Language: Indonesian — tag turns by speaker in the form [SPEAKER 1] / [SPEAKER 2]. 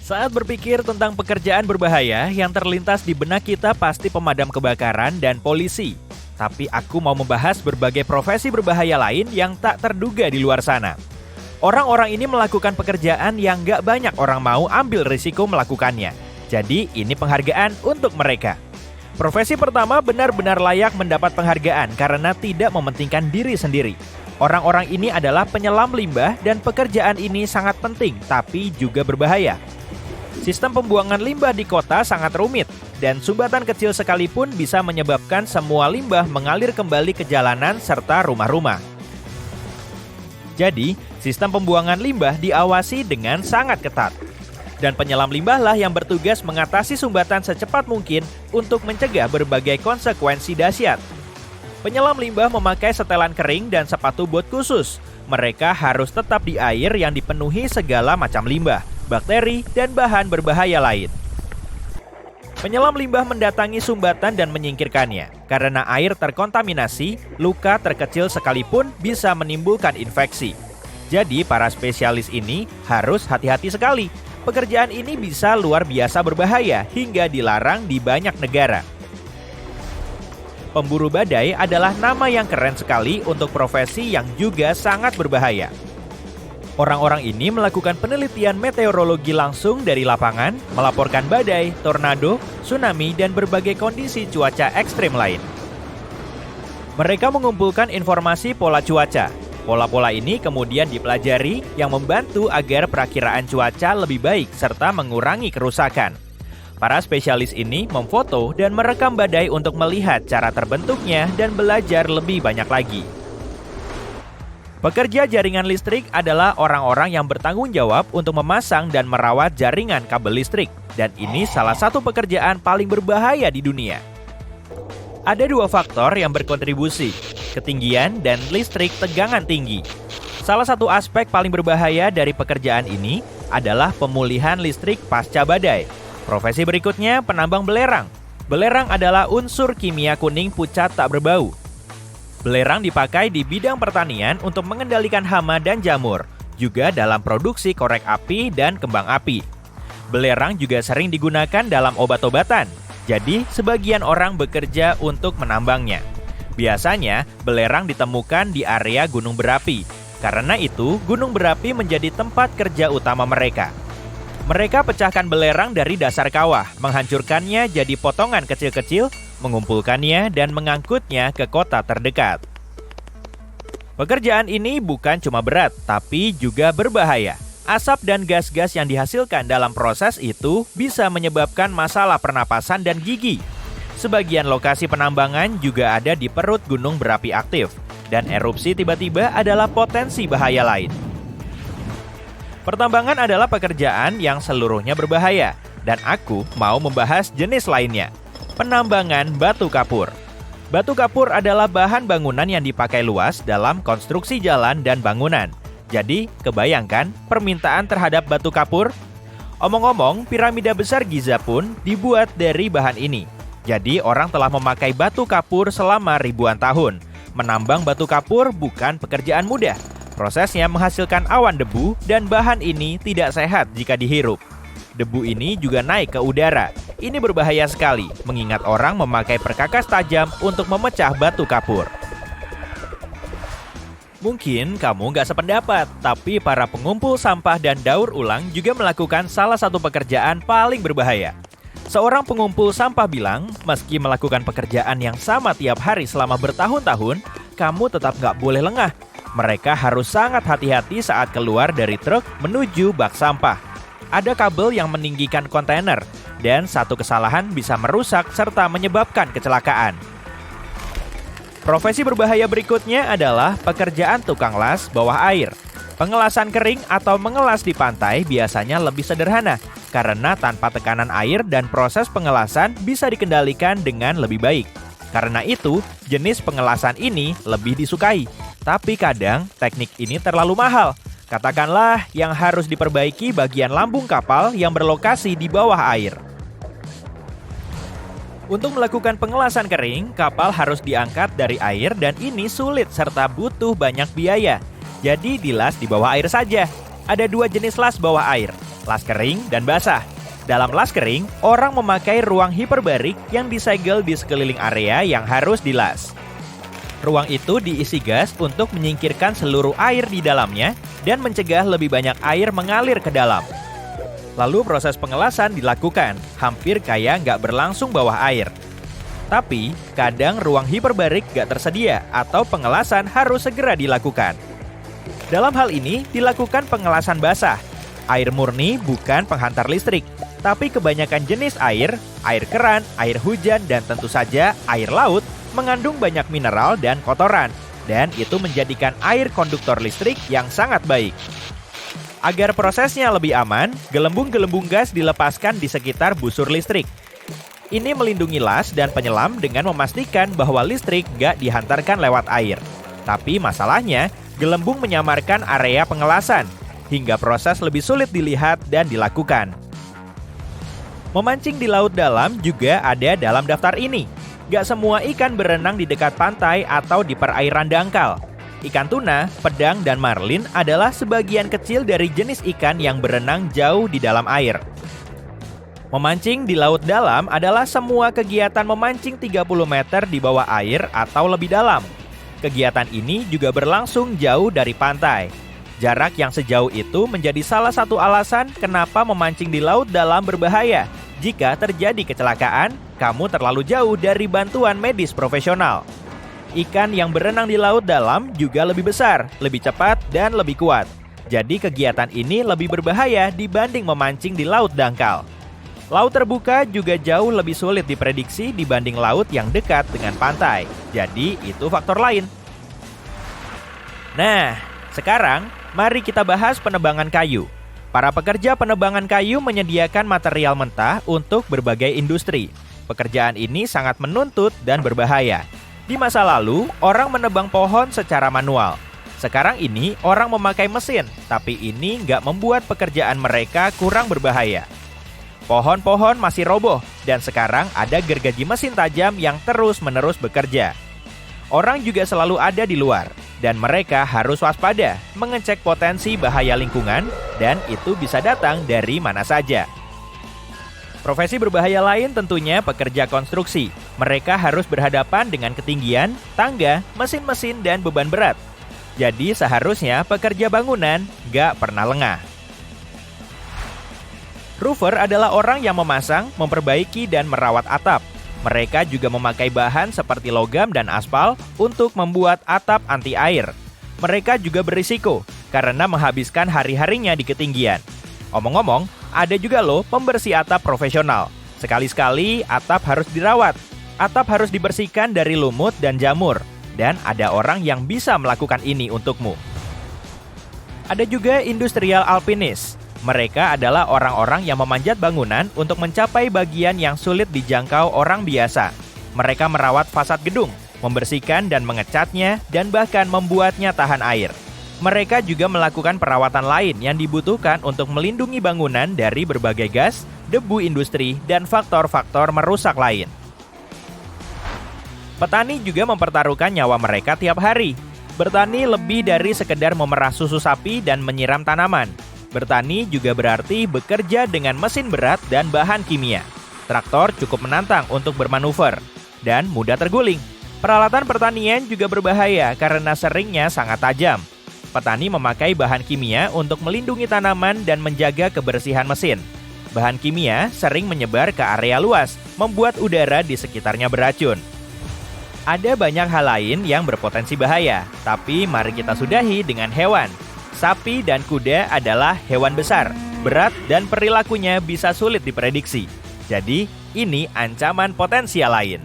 [SPEAKER 1] Saat berpikir tentang pekerjaan berbahaya, yang terlintas di benak kita pasti pemadam kebakaran dan polisi. Tapi aku mau membahas berbagai profesi berbahaya lain yang tak terduga di luar sana. Orang-orang ini melakukan pekerjaan yang gak banyak orang mau ambil risiko melakukannya. Jadi ini penghargaan untuk mereka. Profesi pertama benar-benar layak mendapat penghargaan karena tidak mementingkan diri sendiri. Orang-orang ini adalah penyelam limbah dan pekerjaan ini sangat penting tapi juga berbahaya. Sistem pembuangan limbah di kota sangat rumit dan sumbatan kecil sekalipun bisa menyebabkan semua limbah mengalir kembali ke jalanan serta rumah-rumah. Jadi, sistem pembuangan limbah diawasi dengan sangat ketat. Dan penyelam limbahlah yang bertugas mengatasi sumbatan secepat mungkin untuk mencegah berbagai konsekuensi dahsyat. Penyelam limbah memakai setelan kering dan sepatu bot khusus. Mereka harus tetap di air yang dipenuhi segala macam limbah, bakteri, dan bahan berbahaya lain. Penyelam limbah mendatangi sumbatan dan menyingkirkannya. Karena air terkontaminasi, luka terkecil sekalipun bisa menimbulkan infeksi. Jadi para spesialis ini harus hati-hati sekali. Pekerjaan ini bisa luar biasa berbahaya hingga dilarang di banyak negara. Pemburu badai adalah nama yang keren sekali untuk profesi yang juga sangat berbahaya. Orang-orang ini melakukan penelitian meteorologi langsung dari lapangan, melaporkan badai, tornado, tsunami, dan berbagai kondisi cuaca ekstrim lain. Mereka mengumpulkan informasi pola cuaca. Pola-pola ini kemudian dipelajari yang membantu agar perakiraan cuaca lebih baik serta mengurangi kerusakan. Para spesialis ini memfoto dan merekam badai untuk melihat cara terbentuknya dan belajar lebih banyak lagi. Pekerja jaringan listrik adalah orang-orang yang bertanggung jawab untuk memasang dan merawat jaringan kabel listrik. Dan ini salah satu pekerjaan paling berbahaya di dunia. Ada dua faktor yang berkontribusi, ketinggian dan listrik tegangan tinggi. Salah satu aspek paling berbahaya dari pekerjaan ini adalah pemulihan listrik pasca badai. Profesi berikutnya penambang belerang. Belerang adalah unsur kimia kuning pucat tak berbau. Belerang dipakai di bidang pertanian untuk mengendalikan hama dan jamur, juga dalam produksi korek api dan kembang api. Belerang juga sering digunakan dalam obat-obatan, jadi sebagian orang bekerja untuk menambangnya. Biasanya, belerang ditemukan di area gunung berapi. Karena itu, gunung berapi menjadi tempat kerja utama mereka. Mereka pecahkan belerang dari dasar kawah, menghancurkannya jadi potongan kecil-kecil, mengumpulkannya dan mengangkutnya ke kota terdekat. Pekerjaan ini bukan cuma berat, tapi juga berbahaya. Asap dan gas-gas yang dihasilkan dalam proses itu bisa menyebabkan masalah pernapasan dan gigi. Sebagian lokasi penambangan juga ada di perut gunung berapi aktif, dan erupsi tiba-tiba adalah potensi bahaya lain. Pertambangan adalah pekerjaan yang seluruhnya berbahaya, dan aku mau membahas jenis lainnya. Penambangan batu kapur. Batu kapur adalah bahan bangunan yang dipakai luas dalam konstruksi jalan dan bangunan. Jadi, kebayangkan permintaan terhadap batu kapur? Omong-omong, piramida besar Giza pun dibuat dari bahan ini. Jadi, orang telah memakai batu kapur selama ribuan tahun. Menambang batu kapur bukan pekerjaan mudah. Prosesnya menghasilkan awan debu dan bahan ini tidak sehat jika dihirup. Debu ini juga naik ke udara. Ini berbahaya sekali, mengingat orang memakai perkakas tajam untuk memecah batu kapur. Mungkin kamu nggak sependapat, tapi para pengumpul sampah dan daur ulang juga melakukan salah satu pekerjaan paling berbahaya. Seorang pengumpul sampah bilang, meski melakukan pekerjaan yang sama tiap hari selama bertahun-tahun, kamu tetap nggak boleh lengah. Mereka harus sangat hati-hati saat keluar dari truk menuju bak sampah. Ada kabel yang meninggikan kontainer, dan satu kesalahan bisa merusak serta menyebabkan kecelakaan. Profesi berbahaya berikutnya adalah pekerjaan tukang las bawah air. Pengelasan kering atau mengelas di pantai biasanya lebih sederhana karena tanpa tekanan air dan proses pengelasan bisa dikendalikan dengan lebih baik. Karena itu, jenis pengelasan ini lebih disukai. Tapi kadang teknik ini terlalu mahal. Katakanlah yang harus diperbaiki bagian lambung kapal yang berlokasi di bawah air. Untuk melakukan pengelasan kering, kapal harus diangkat dari air dan ini sulit serta butuh banyak biaya. Jadi dilas di bawah air saja. Ada dua jenis las bawah air. las kering, dan basah. Dalam las kering, orang memakai ruang hiperbarik yang disegel di sekeliling area yang harus dilas. Ruang itu diisi gas untuk menyingkirkan seluruh air di dalamnya dan mencegah lebih banyak air mengalir ke dalam. Lalu proses pengelasan dilakukan, hampir kayak nggak berlangsung bawah air. Tapi, kadang ruang hiperbarik nggak tersedia atau pengelasan harus segera dilakukan. Dalam hal ini, dilakukan pengelasan basah. Air murni bukan penghantar listrik, tapi kebanyakan jenis air keran, air hujan, dan tentu saja air laut mengandung banyak mineral dan kotoran, dan itu menjadikan air konduktor listrik yang sangat baik. Agar prosesnya lebih aman, gelembung-gelembung gas dilepaskan di sekitar busur listrik. Ini melindungi las dan penyelam dengan memastikan bahwa listrik nggak dihantarkan lewat air. Tapi masalahnya, gelembung menyamarkan area pengelasan, hingga proses lebih sulit dilihat dan dilakukan. Memancing di laut dalam juga ada dalam daftar ini. Gak semua ikan berenang di dekat pantai atau di perairan dangkal. Ikan tuna, pedang, dan marlin adalah sebagian kecil dari jenis ikan yang berenang jauh di dalam air. Memancing di laut dalam adalah semua kegiatan memancing 30 meter di bawah air atau lebih dalam. Kegiatan ini juga berlangsung jauh dari pantai. Jarak yang sejauh itu menjadi salah satu alasan kenapa memancing di laut dalam berbahaya. Jika terjadi kecelakaan, kamu terlalu jauh dari bantuan medis profesional. Ikan yang berenang di laut dalam juga lebih besar, lebih cepat, dan lebih kuat. Jadi kegiatan ini lebih berbahaya dibanding memancing di laut dangkal. Laut terbuka juga jauh lebih sulit diprediksi dibanding laut yang dekat dengan pantai. Jadi itu faktor lain. Nah, sekarang mari kita bahas penebangan kayu. Para pekerja penebangan kayu menyediakan material mentah untuk berbagai industri. Pekerjaan ini sangat menuntut dan berbahaya. Di masa lalu, orang menebang pohon secara manual. Sekarang ini, orang memakai mesin, tapi ini nggak membuat pekerjaan mereka kurang berbahaya. Pohon-pohon masih roboh, dan sekarang ada gergaji mesin tajam yang terus-menerus bekerja. Orang juga selalu ada di luar, dan mereka harus waspada, mengecek potensi bahaya lingkungan, dan itu bisa datang dari mana saja. Profesi berbahaya lain tentunya pekerja konstruksi. Mereka harus berhadapan dengan ketinggian, tangga, mesin-mesin, dan beban berat. Jadi seharusnya pekerja bangunan nggak pernah lengah. Roofer adalah orang yang memasang, memperbaiki, dan merawat atap. Mereka juga memakai bahan seperti logam dan aspal untuk membuat atap anti air. Mereka juga berisiko karena menghabiskan hari-harinya di ketinggian. Omong-omong, ada juga loh pembersih atap profesional. Sekali-sekali atap harus dirawat. Atap harus dibersihkan dari lumut dan jamur. Dan ada orang yang bisa melakukan ini untukmu. Ada juga industrial alpinis. Mereka adalah orang-orang yang memanjat bangunan untuk mencapai bagian yang sulit dijangkau orang biasa. Mereka merawat fasad gedung, membersihkan dan mengecatnya, dan bahkan membuatnya tahan air. Mereka juga melakukan perawatan lain yang dibutuhkan untuk melindungi bangunan dari berbagai gas, debu industri, dan faktor-faktor merusak lain. Petani juga mempertaruhkan nyawa mereka tiap hari. Bertani lebih dari sekedar memerah susu sapi dan menyiram tanaman. Bertani juga berarti bekerja dengan mesin berat dan bahan kimia. Traktor cukup menantang untuk bermanuver dan mudah terguling. Peralatan pertanian juga berbahaya karena seringnya sangat tajam. Petani memakai bahan kimia untuk melindungi tanaman dan menjaga kebersihan mesin. Bahan kimia sering menyebar ke area luas, membuat udara di sekitarnya beracun. Ada banyak hal lain yang berpotensi bahaya, tapi mari kita sudahi dengan hewan. Sapi dan kuda adalah hewan besar, berat, dan perilakunya bisa sulit diprediksi. Jadi, ini ancaman potensial lain.